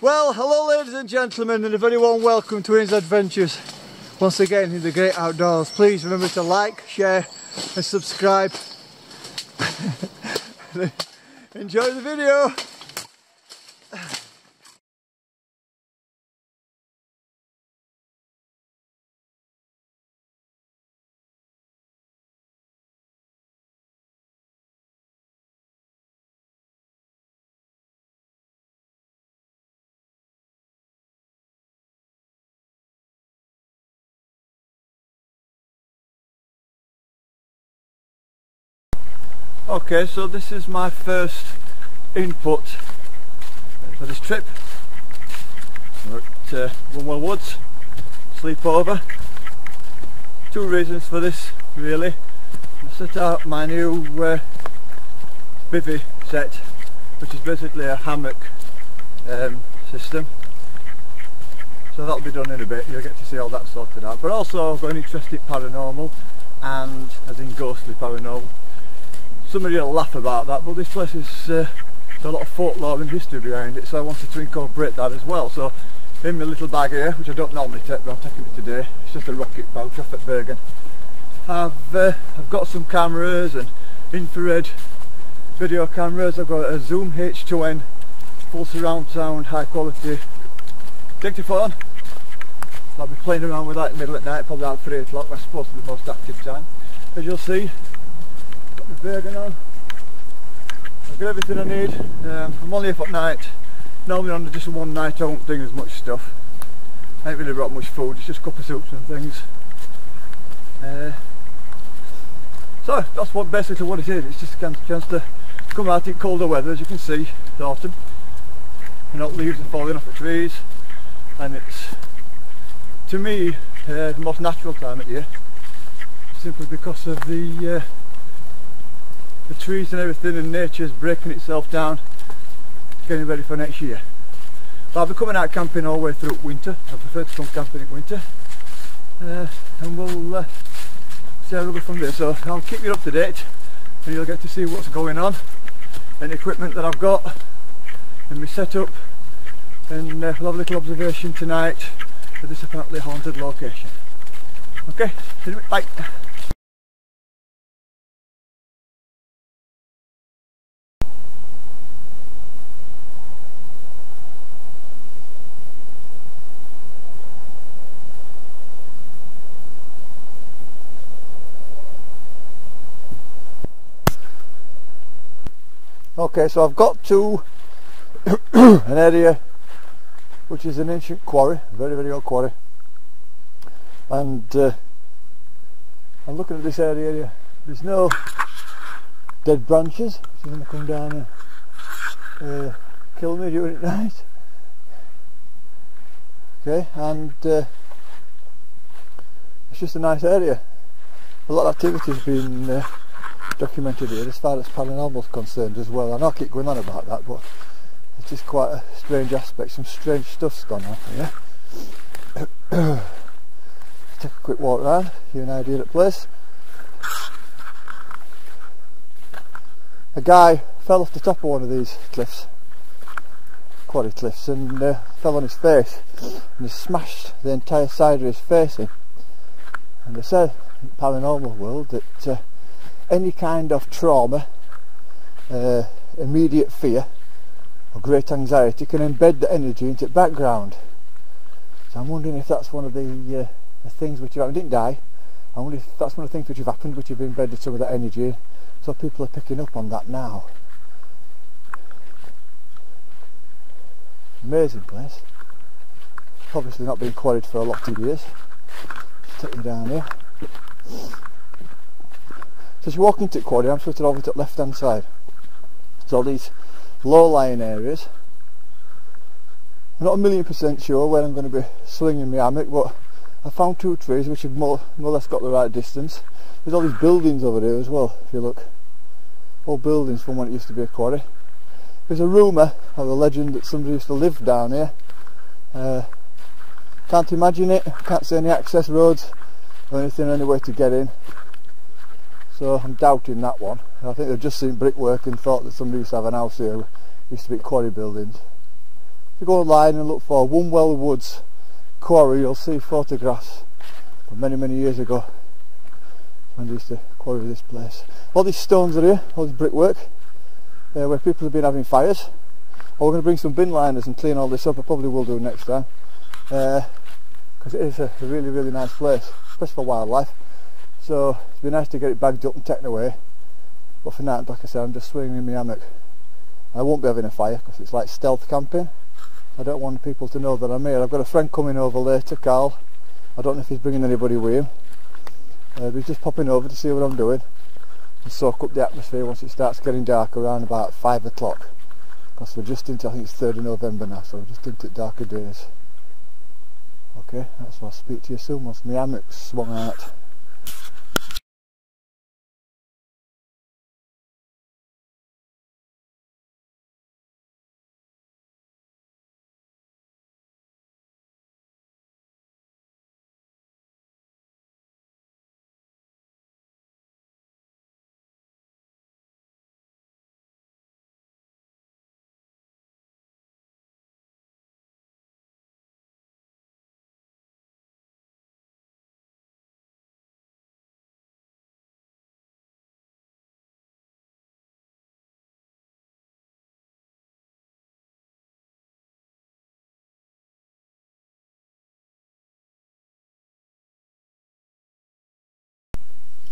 Well, hello ladies and gentlemen, and a very warm welcome to Ian's Adventures once again in the great outdoors. Please remember to like, share and subscribe. Enjoy the video. Okay, so this is my first input for this trip. We're at Wunwell Woods, sleepover. Two reasons for this really. I set out my new bivvy set, which is basically a hammock system. So that'll be done in a bit, you'll get to see all that sorted out. But also I've got an interest in paranormal, and as in ghostly paranormal. Somebody will laugh about that, but this place is got a lot of folklore and history behind it, so I wanted to incorporate that as well. So in my little bag here, which I don't normally take, but I'm taking it today, it's just a rocket pouch off at Bergen. I've got some cameras and infrared video cameras. I've got a Zoom H2N full surround sound, high quality dictaphone. I'll be playing around with that in the middle at night, probably around 3 o'clock. That's supposed to be the most active time, as you'll see. Bergen on. I've got everything I need. I'm only here for night. Normally on just one night I won't bring as much stuff. I ain't really brought much food, it's just cup of soups and things. So that's basically what it is. It's just a chance to come out in colder weather. As you can see, it's autumn. You know, leaves are falling off the trees, and it's, to me, the most natural time of year, simply because of the trees and everything, and nature's breaking itself down, getting ready for next year. But I'll be coming out camping all the way through winter. I prefer to come camping in winter, and we'll see how we go from there. So I'll keep you up to date, and you'll get to see what's going on, and the equipment that I've got, and my setup, and we'll have a little observation tonight at this apparently haunted location. Okay, see you in a bit, bye. Okay, so I've got to an area which is an ancient quarry, a very, very old quarry, and I'm looking at this area here. There's no dead branches, which is going to come down and kill me during the night. Okay, and it's just a nice area. A lot of activity has been documented here as far as paranormal is concerned as well. I know I keep going on about that, but it's just quite a strange aspect. Some strange stuff's gone on here. Take a quick walk around, give you an idea of the place. A guy fell off the top of one of these cliffs, quarry cliffs, and fell on his face, and he smashed the entire side of his face in. And they say in the paranormal world that any kind of trauma, immediate fear or great anxiety can embed the energy into the background. So I'm wondering if that's one of the things which have happened. He didn't die. I wonder if that's one of the things which have happened, which have embedded some of that energy, so people are picking up on that now. Amazing place. Obviously not been quarried for a lot of years. Take you down here. So as you walk into the quarry, I'm supposed to over to the left hand side. So these low-lying areas. I'm not 1,000,000% sure where I'm going to be swinging my hammock, but I found two trees which have more or less got the right distance. There's all these buildings over here as well, if you look. All buildings from when it used to be a quarry. There's a rumour or a legend that somebody used to live down here. Can't imagine it, can't see any access roads or anything, any way to get in. So I'm doubting that one. I think they've just seen brickwork and thought that somebody used to have an house here. Used to be quarry buildings. if you go online and look for Wombwell Woods quarry, you'll see photographs from many years ago when they used to quarry this place. All these stones are here, all this brickwork, where people have been having fires. We're going to bring some bin liners and clean all this up. I probably will do next time, because it is a really nice place, especially for wildlife. So it'd be nice to get it bagged up and taken away. But for now, like I said, I'm just swinging in my hammock. I won't be having a fire because it's like stealth camping. I don't want people to know that I'm here. I've got a friend coming over later, Carl. I don't know if he's bringing anybody with him. But he's just popping over to see what I'm doing and soak up the atmosphere once it starts getting dark around about 5 o'clock. Because we're just into, I think it's 3rd of November now, so we're just into darker days. Okay, that's why I'll speak to you soon once my hammock's swung out.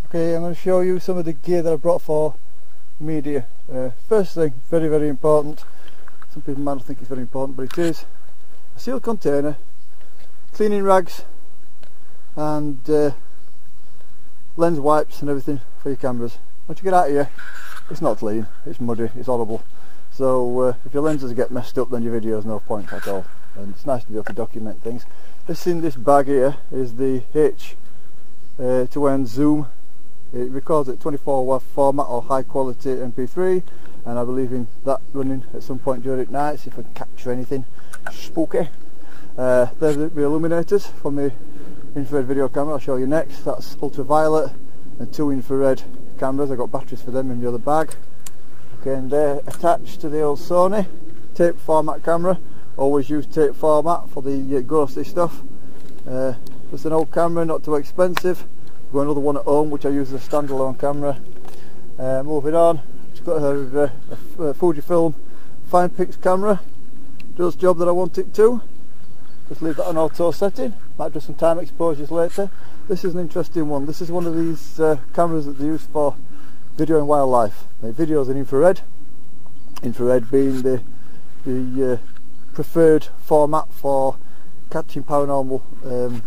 Okay, I'm going to show you some of the gear that I brought for media. First thing, very important. Some people might not think it's very important, but it is. A sealed container, cleaning rags, and lens wipes and everything for your cameras. Once you get out of here, it's not clean, it's muddy, it's horrible. So if your lenses get messed up, then your video has no point at all. And it's nice to be able to document things. This in this bag here is the H2N Zoom. It records at 24 WAV format or high quality MP3, and I believe in that running at some point during night, see if I can capture anything spooky. There's the illuminators for my infrared video camera, I'll show you next. That's ultraviolet and 2 infrared cameras. I've got batteries for them in the other bag. Okay, and they're attached to the old Sony tape format camera. Always use tape format for the ghostly stuff. Just an old camera, not too expensive. I've got another one at home which I use as a standalone camera. Moving on, just got a Fujifilm Finepix camera. Does the job that I want it to. Just leave that on auto setting. Might do some time exposures later. This is an interesting one. This is one of these cameras that they use for video and wildlife. Make videos in infrared. Infrared being the preferred format for catching paranormal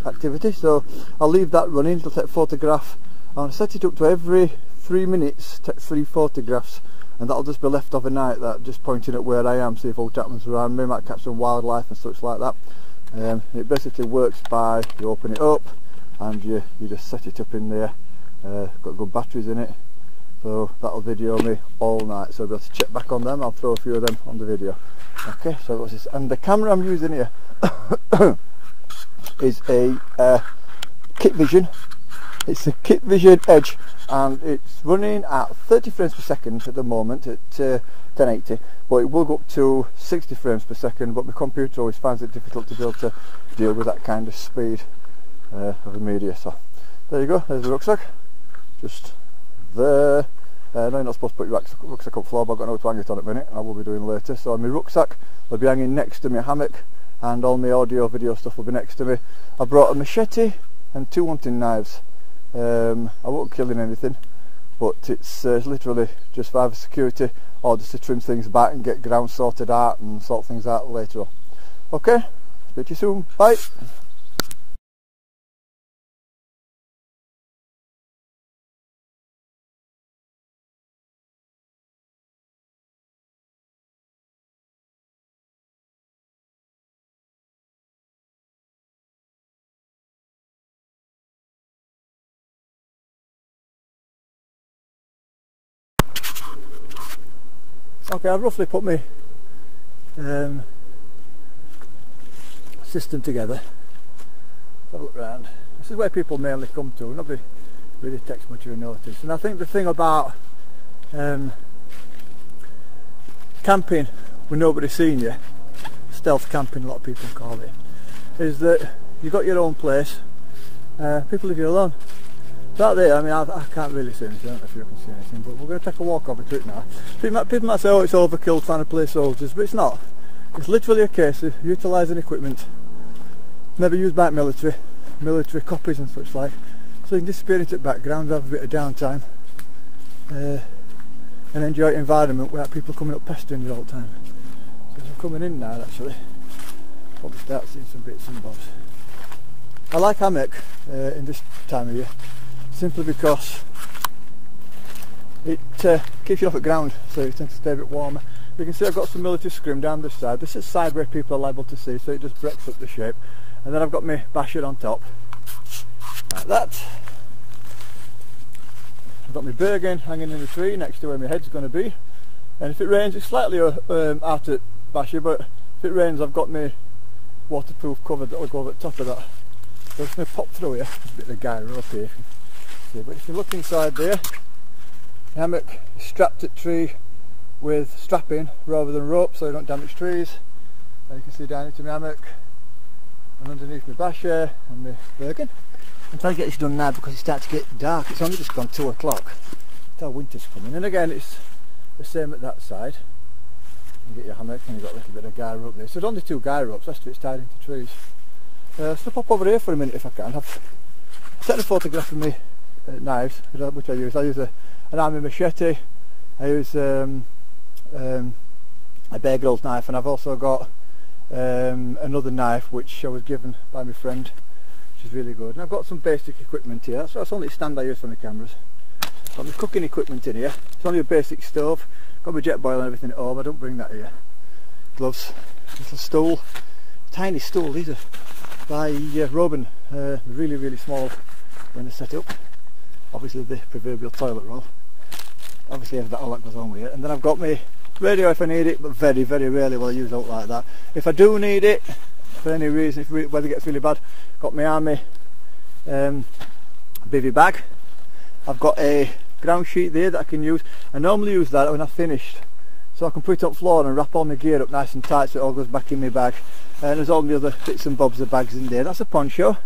activity. So I'll leave that running. It'll take a photograph. I'm going to set it up to every 3 minutes, take 3 photographs, and that'll just be left overnight, that just pointing at where I am, see if all happens around me, might catch some wildlife and such like that. It basically works by you open it up and you just set it up in there. Got good batteries in it, so that'll video me all night, so I'll be able to check back on them. I'll throw a few of them on the video. Okay, so what's this? And the camera I'm using here is a Kit Vision. It's a Kit Vision Edge, and it's running at 30 frames per second at the moment at 1080, but it will go up to 60 frames per second, but my computer always finds it difficult to be able to deal with that kind of speed of the media. So there you go, there's the rucksack, just there. No, you're not supposed to put your rucksack up floor, but I've got nowhere to hang it on at the minute. I will be doing later. So my rucksack will be hanging next to my hammock, and all my audio video stuff will be next to me. I brought a machete and 2 hunting knives. I won't kill anything, but it's literally just for either security or just to trim things back and get ground sorted out and sort things out later on. Okay, speak to you soon, bye. Okay, I've roughly put my system together. Have a look round. This is where people mainly come to. Nobody really takes much of a notice. And I think the thing about camping with nobody seeing you stealth camping, a lot of people call it, is that you've got your own place, people leave you alone. That there, I mean, I can't really see anything, I don't know if you can see anything, but we're going to take a walk over to it now. People might say, oh, it's overkill trying to play soldiers, but it's not. It's literally a case of utilising equipment, maybe used by military copies and such like, so you can disappear into the background, have a bit of downtime, and enjoy the environment without people coming up pestering you all the time. So as I'm coming in now, actually, probably start seeing some bits and bobs. I like hammock in this time of year, simply because it keeps you off the ground, so you tend to stay a bit warmer. You can see I've got some military scrim down this side. This is side where people are liable to see, so it just breaks up the shape. And then I've got my basher on top, like that. I've got my Bergen hanging in the tree next to where my head's going to be. And if it rains, it's slightly out at basher, but if it rains, I've got my waterproof cover that will go over the top of that. So I'm just going to pop through here. There's a bit of guy rope here. But if you look inside there, the hammock is strapped at tree with strapping rather than rope, so you don't damage trees. And you can see down into my hammock and underneath my basher and my Bergen. I'm trying to get this done now because it starts to get dark. It's only just gone 2 o'clock. That's how winter's coming. And again, it's the same at that side. You get your hammock and you've got a little bit of guy rope there. So there's only 2 guy ropes, the rest of it's tied into trees. So I'll pop over here for a minute if I can. I've taken a photograph of my knives, which I use. I use an army machete, I use a Bear Grylls knife, and I've also got another knife which I was given by my friend, which is really good. And I've got some basic equipment here. That's only the stand I use for my cameras. Got my cooking equipment in here. It's only a basic stove. Got my jet boil and everything at home. I don't bring that here. Gloves, little stool, tiny stool. These are by Robin, really small when they're set up. Obviously the proverbial toilet roll. Obviously all that goes on with it. And then I've got my radio if I need it, but very rarely will I use it out like that. If I do need it, for any reason, if the weather gets really bad, got my army bivvy bag. I've got a ground sheet there that I can use. I normally use that when I've finished, so I can put it up floor and wrap all my gear up nice and tight so it all goes back in my bag. And there's all the other bits and bobs of bags in there. That's a poncho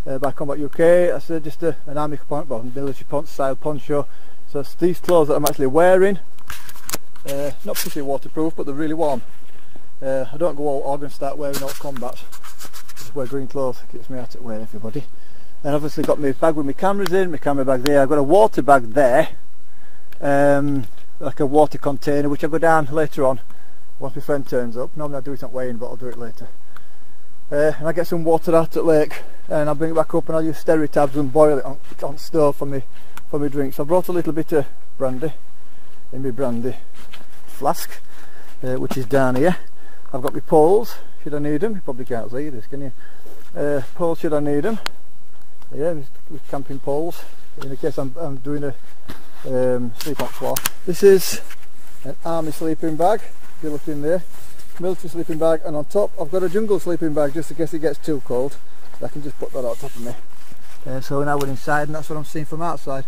by Combat UK. That's just an army, well, military style poncho. So it's these clothes that I'm actually wearing. Not particularly waterproof, but they're really warm. I don't go all organ start wearing all combats. Just wear green clothes, keeps me out at wear, everybody. And obviously got my bag with my cameras in, my camera bag there. I've got a water bag there, like a water container, which I'll go down later on once my friend turns up. Normally I do it on weighing, but I'll do it later. And I get some water out at lake, and I'll bring it back up, and I'll use Steri-Tabs and boil it on stove for my drinks. I brought a little bit of brandy in my brandy flask, which is down here. I've got my poles, should I need them. You probably can't see this, can you? Poles, should I need them. Yeah, with camping poles, in the case I'm doing a sleep on floor. This is an army sleeping bag, if you look in there. Military sleeping bag, and on top I've got a jungle sleeping bag just in case it gets too cold. I can just put that on top of me. So now we're inside, and that's what I'm seeing from outside.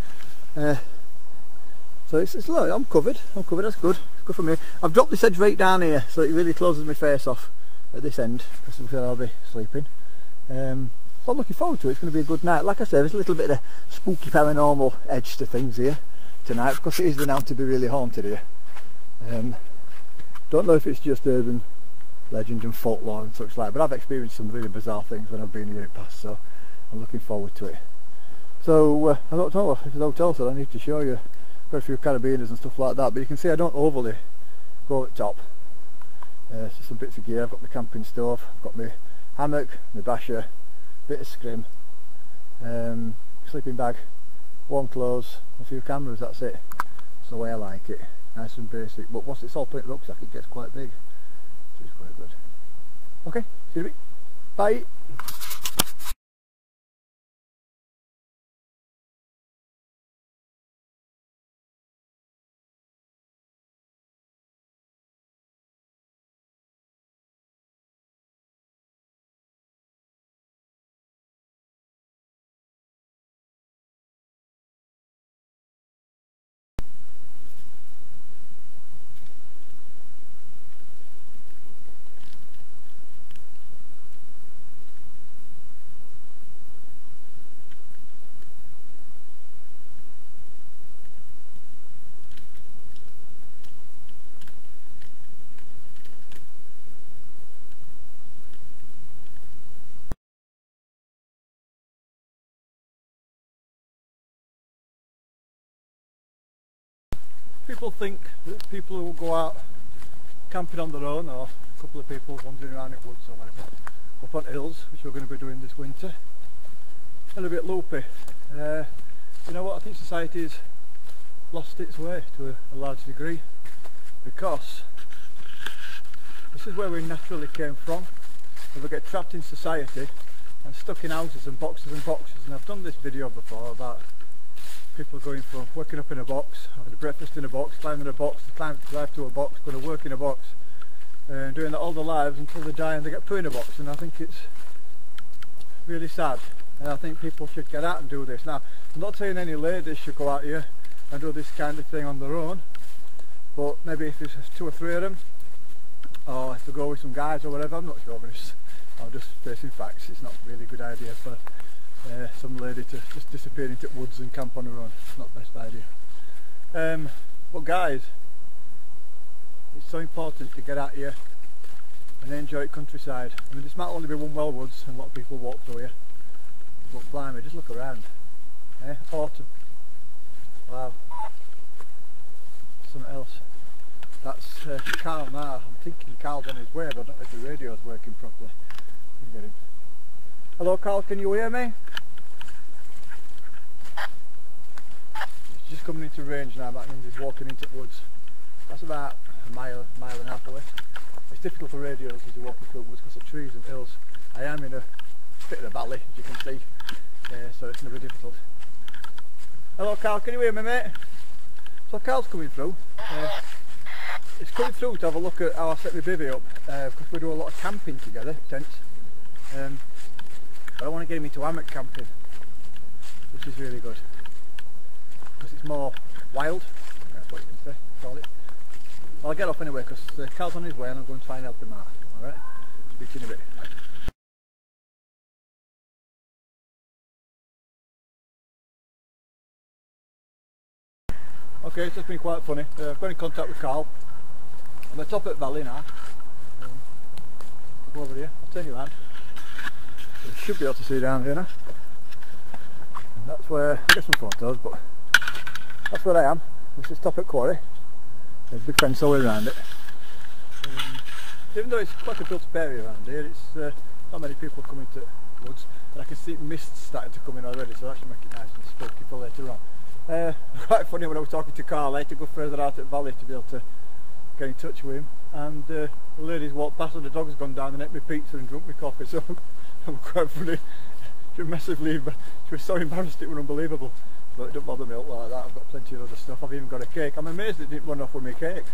So it's look, I'm covered, that's good. It's good for me. I've dropped this edge right down here so it really closes my face off at this end, because I'll be sleeping. So I'm looking forward to it. It's going to be a good night. Like I said, there's a little bit of spooky paranormal edge to things here tonight, because it is renowned to be really haunted here. Don't know if it's just urban legend and folklore and such like, but I've experienced some really bizarre things when I've been here in the past, so I'm looking forward to it. So I don't know if it's a hotel, so I need to show you. Got a few carabiners and stuff like that, but you can see I don't overly go at top. Just some bits of gear. I've got my camping stove, I've got my hammock, my basher, bit of scrim, sleeping bag, warm clothes, a few cameras. That's it. That's the way I like it. Nice and basic, but once it's all put in the rucksack it gets quite big, which is quite good. Okay, see you in a bit. Bye. People think that people who go out camping on their own, or a couple of people wandering around in woods or whatever, up on hills, which we're going to be doing this winter, are a bit loopy. You know what, I think society's lost its way to a large degree, because this is where we naturally came from, and we get trapped in society and stuck in houses and boxes, and I've done this video before about people going from waking up in a box, having a breakfast in a box, climbing a box, drive to a box, going to work in a box, and doing that all their lives until they die and they get put in a box. And I think it's really sad, and I think people should get out and do this. Now, I'm not saying any ladies should go out here and do this kind of thing on their own, but maybe if there's 2 or 3 of them, or if they go with some guys or whatever, I'm not sure, but I'm just facing facts. It's not really a good idea for some lady to just disappear into woods and camp on her own. It's not the best idea. But guys, it's so important to get out here and enjoy countryside. I mean, this might only be one well woods and a lot of people walk through here, but blimey, just look around. Autumn. Wow. Something else. That's Carl now. I'm thinking Carl's on his way, but I don't know if the radio's working properly. You can get him. Hello Carl, can you hear me? He's just coming into range now, that means he's walking into the woods. That's about a mile and a half away. It's difficult for radios as you're walking through the woods because of trees and hills. I am in a bit of a valley, as you can see, so it's going to be difficult. Hello Carl, can you hear me, mate? So Carl's coming through. It's coming through to have a look at how I set my bivvy up, because we do a lot of camping together, tents. But I want to get him into hammock camping, which is really good, because it's more wild, that's what you can say, call it. I'll get off anyway, because Carl's on his way and I'm going to try and help him out. Alright, speak to you in a bit. Bye. Okay, it's just been quite funny. I've got in contact with Carl. I'm at top of the valley now. Go over here, I'll turn you around. You should be able to see down here now. And that's where, I get some photos, but that's where I am. This is top at quarry. There's a big fence all the way around it. Even though it's quite a built-up area around here, it's not many people come into the woods, and I can see mists starting to come in already, so that should make it nice and spooky for later on. Quite funny, when I was talking to Carl, I had to go further out at the valley to be able to get in touch with him, and the ladies walked past and the dog's gone down and ate my pizza and drunk my coffee, so I'm quite funny. She was massively, she was so embarrassed, it was unbelievable. But it don't bother me up like that. I've got plenty of other stuff. I've even got a cake. I'm amazed it didn't run off with my cake.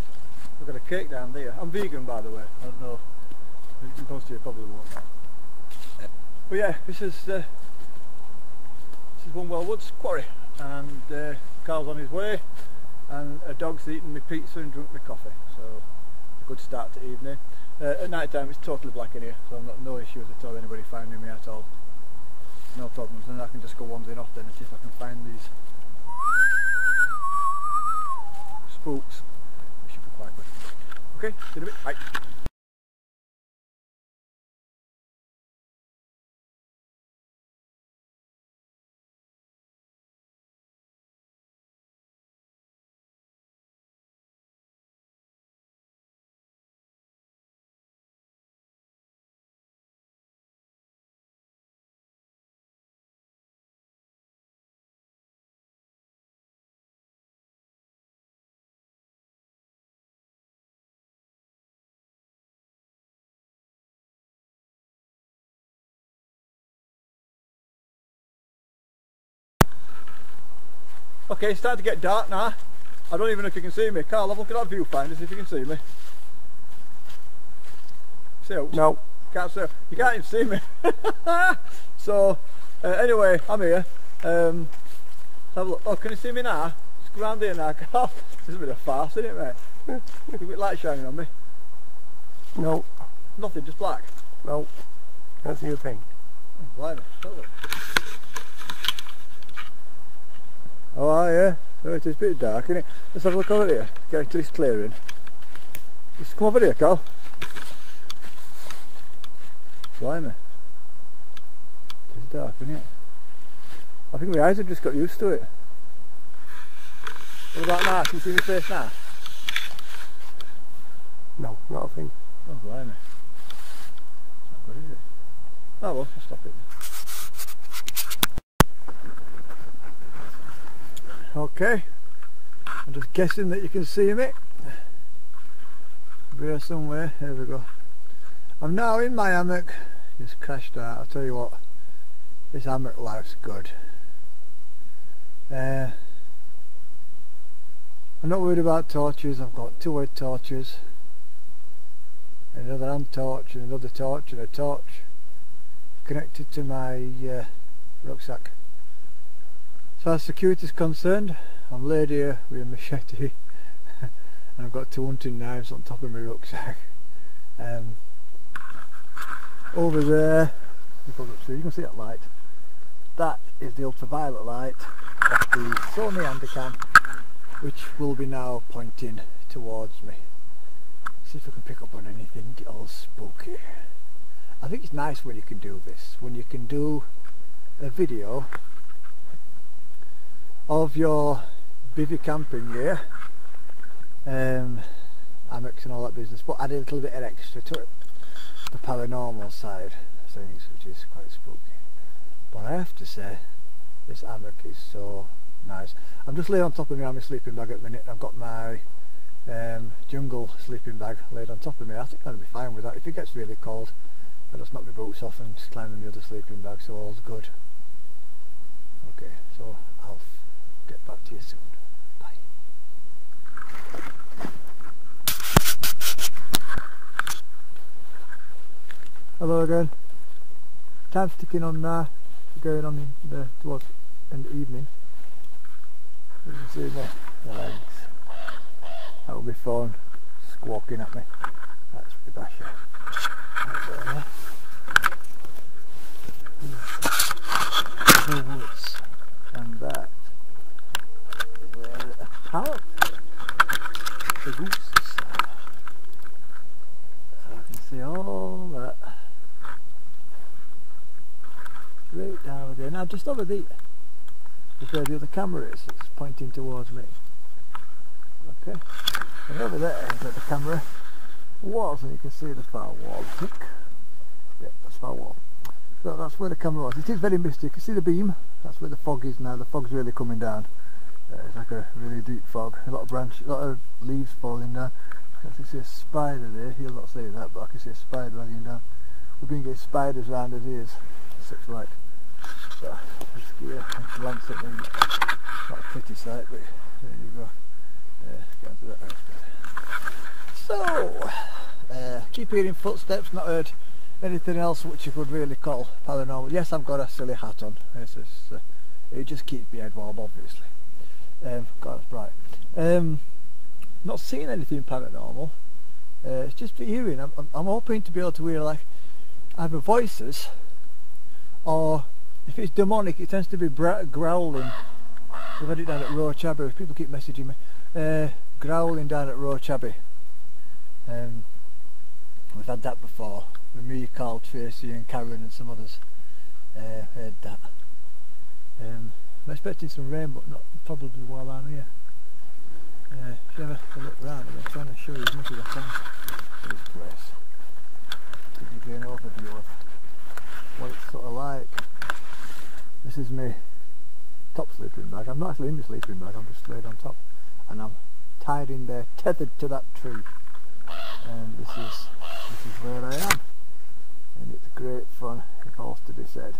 I've got a cake down there. I'm vegan, by the way. I don't know. Most of you probably won't know. But yeah, this is One Well Woods quarry, and Carl's on his way, and a dog's eating my pizza and drunk my coffee. So a good start to evening. At night time it's totally black in here, so I've got no issues at all. Anybody finding me at all? No problems, and I can just go wandering off then and see if I can find these spooks. It should be quite good. Okay, see you in a bit. Bye. Okay, it's starting to get dark now. I don't even know if you can see me. Carl, have a look at that viewfinder, see if you can see me. See out? No. Can't see. You can't even see me. So, anyway, I'm here. Let's have a look. Oh, can you see me now? Just go around here now, Carl. This is a bit of a farce, isn't it, mate? A bit of light shining on me. No. Nothing, just black? No. Can't see a thing. Oh, blimey. Oh yeah, oh, it is a bit dark, isn't it? Let's have a look over here, get into this clearing. Just come over here, Carl. Blimey. It is dark, isn't it? I think my eyes have just got used to it. What about now? Can you see my face now? No, not a thing. Oh, blimey. Not good, is it? Oh well, I'll stop it. Okay. I'm just guessing that you can see me. Here somewhere. There we go. I'm now in my hammock. Just crashed out. I'll tell you what. This hammock life's good. I'm not worried about torches. I've got 2 wood torches, another hand torch, and another torch, and a torch connected to my rucksack. So as security is concerned, I'm laid here with a machete and I've got 2 hunting knives on top of my rucksack. Over there, you can see that light. That is the ultraviolet light of the Sony Handycam, which will be now pointing towards me. See if I can pick up on anything all spooky. I think it's nice when you can do this, when you can do a video of your bivvy camping gear, hammocks and all that business, but add a little bit of extra to it, the paranormal side of things, which is quite spooky. But I have to say, this hammock is so nice. I'm just laying on top of me on my sleeping bag at the minute. I've got my jungle sleeping bag laid on top of me. I think I'll be fine with that. If it gets really cold, I'll just knock my boots off and just climb in the other sleeping bag, so all's good. Okay, so I'll get back to you soon. Bye. Hello again. Time's ticking on now. Going on towards in the evening. You can see my legs. That will be phone squawking at me. That's the basher. Right there. The woods. And that is where the hammock, the gooses. So I can see all that. Right down there. Now just over there is where the other camera is. It's pointing towards me. Okay. And over there is where the camera was, and you can see the far wall. I think. Yeah, that's far wall. So that's where the camera was. It is very misty. You can see the beam. That's where the fog is now. The fog's really coming down. It's like a really deep fog. A lot of leaves falling down. I can see a spider there. He'll not see that, but I can see a spider hanging down. We've been getting spiders around his ears. Looks like. So, just here, glance at them. Not a pretty sight, but there you go. Get onto that next bit. So, keep hearing footsteps. Not heard anything else which you could really call paranormal. Yes, I've got a silly hat on. It just keeps my head warm, obviously. God, it's bright. Not seeing anything paranormal. It's just hearing. I'm hoping to be able to hear like either voices, or if it's demonic, it tends to be growling. We've had it down at Roach Abbey. People keep messaging me. Growling down at Roach Abbey. We've had that before. With me, Carl, Tracy and Karen and some others. Heard that. I'm expecting some rain, but not probably while I'm here. If you have a look around, I'm trying to show you as much as I can of this place. To give you an overview of what it's sort of like. This is my top sleeping bag. I'm not actually in my sleeping bag, I'm just laid on top. And I'm tied in there, tethered to that tree. And this is where I am. And it's great fun, if all's to be said.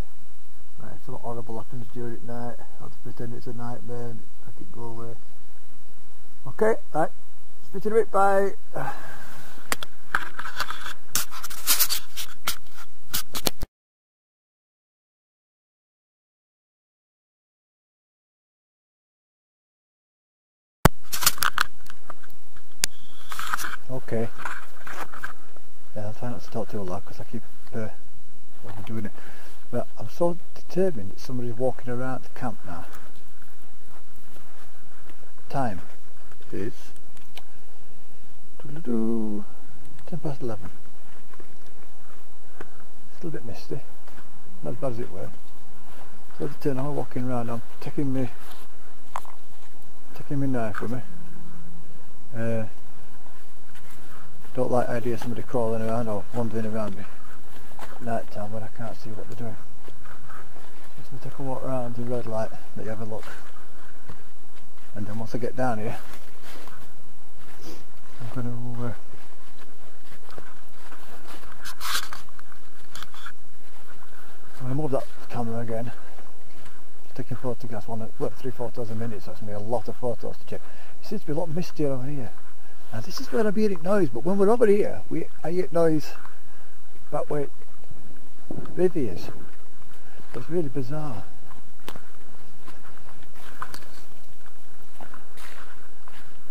Right, if something horrible happens during night, I'll just pretend it's a nightmare and I can go away. Okay, right, speak to you in a bit, bye. Okay. Yeah, I'll try not to talk too loud because I keep doing it. But I'm so determined that somebody's walking around the camp now. Time is 10 past 11. Still a bit misty, not as bad as it were. So to turn, I'm walking around. I'm taking my taking my knife with me. Don't like the idea of somebody crawling around or wandering around me at night time when I can't see what they're doing. Just going to take a walk around the red light, let you have a look. And then once I get down here, I'm going to move that camera again. Just taking photographs, 3 photos a minute, so that's me a lot of photos to check. It seems to be a lot mistier over here. And this is where I'm hearing noise, but when we're over here, I hear noise back where Vivi is. It's really bizarre.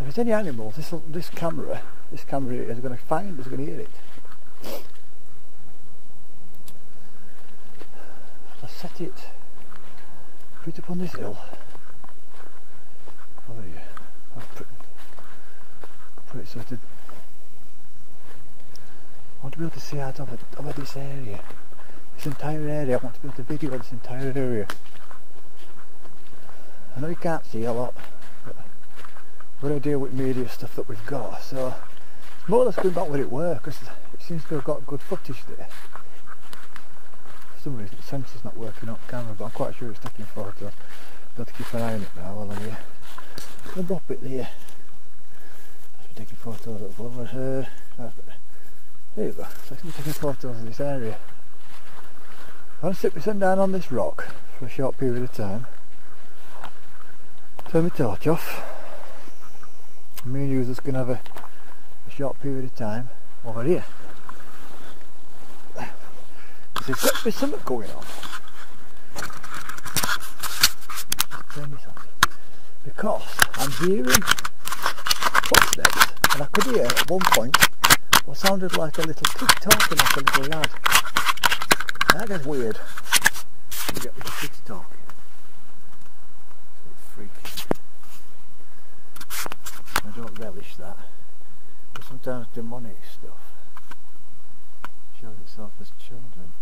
If there's any animals, this camera is going to find, is going to hear it. I set it right up on this hill over here. I'll put it so that I want to be able to see out over this area, this entire area. I want to be able to video this entire area. I know you can't see a lot, but we're going to deal with media stuff that we've got, so it's more or less going back where it were, because it seems to have got good footage there. For some reason the sensor's not working on camera, but I'm quite sure it's taking photos. I've got to keep an eye on it now while I'm here. I'll drop it there. I've been taking photos of flowers here. There you go, so I'm taking photos of this area. I'm going to sit myself down on this rock for a short period of time. Turn my torch off. Me and you are just going to have a short period of time over here. There's got to be something going on. Turn this on. Because I'm hearing footsteps, and I could hear at one point what sounded like a little kid talking, like a little lad. And that gets weird. You get little kids talking. It's a bit freaky. I don't relish that. But sometimes demonic stuff shows itself as children.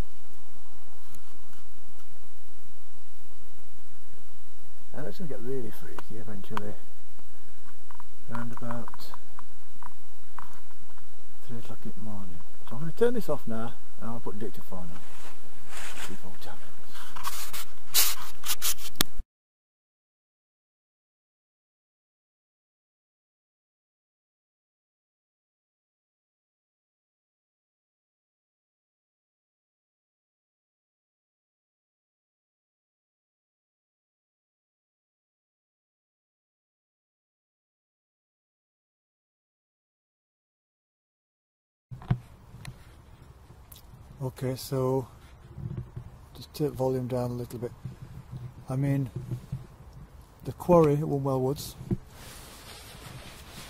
And it's going to get really freaky eventually. Around about 3 o'clock in the morning. So I'm going to turn this off now and I'll put dictaphone on. Before time. Okay, so just take volume down a little bit. I mean, the quarry at Wunwell Woods,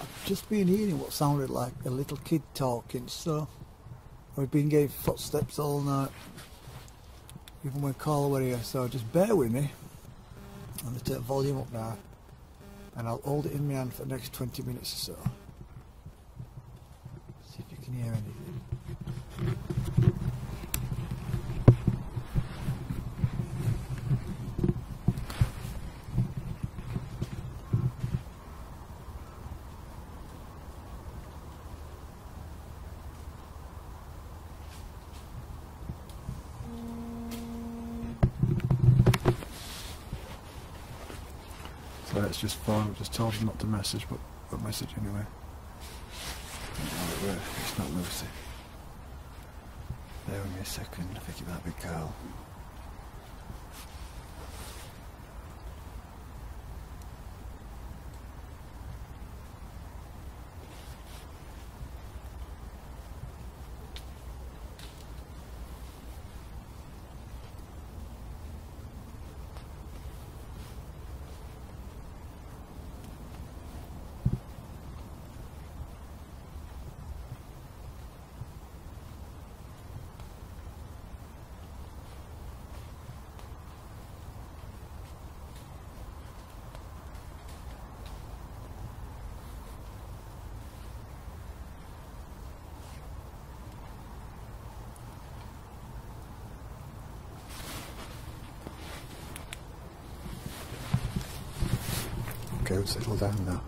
I've just been hearing what sounded like a little kid talking, so we've been getting footsteps all night, even when Carla were here, so just bear with me. I'm going to take volume up now, and I'll hold it in my hand for the next 20 minutes or so. See if you can hear anything. So it's just phone, just told him not to message, but message anyway. It's not Lucy. Bear with me a second, I think it might be Carl. go, settle down now.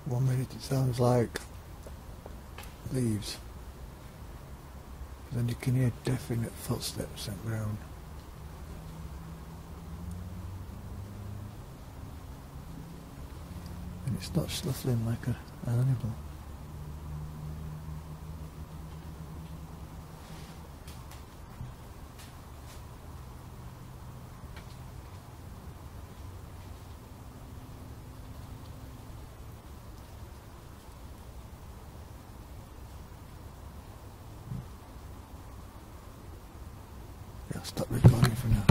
1 minute it sounds like leaves, but then you can hear definite footsteps sent round. And it's not snuffling like an animal. Yeah, I'll stop recording for now.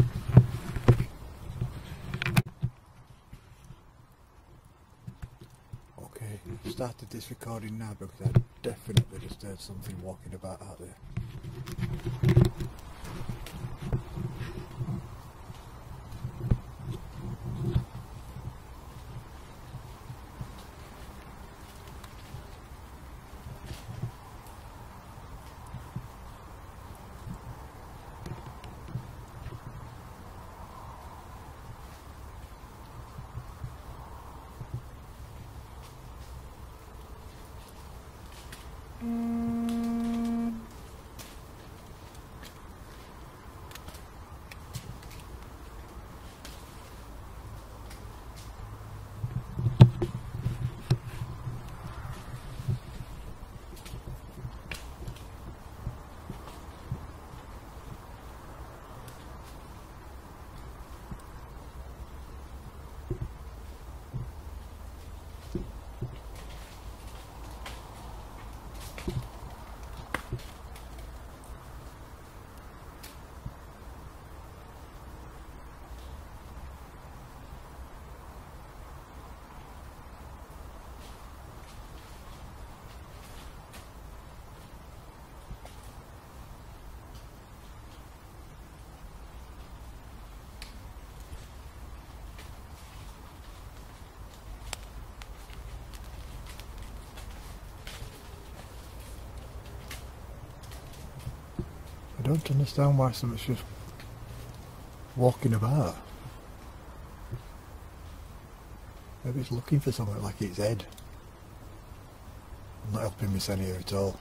Okay, I've started this recording now because I definitely just heard something walking about out there. I don't understand why something's just walking about. Maybe it's looking for something like its head. I'm not helping Miss Annie here at all.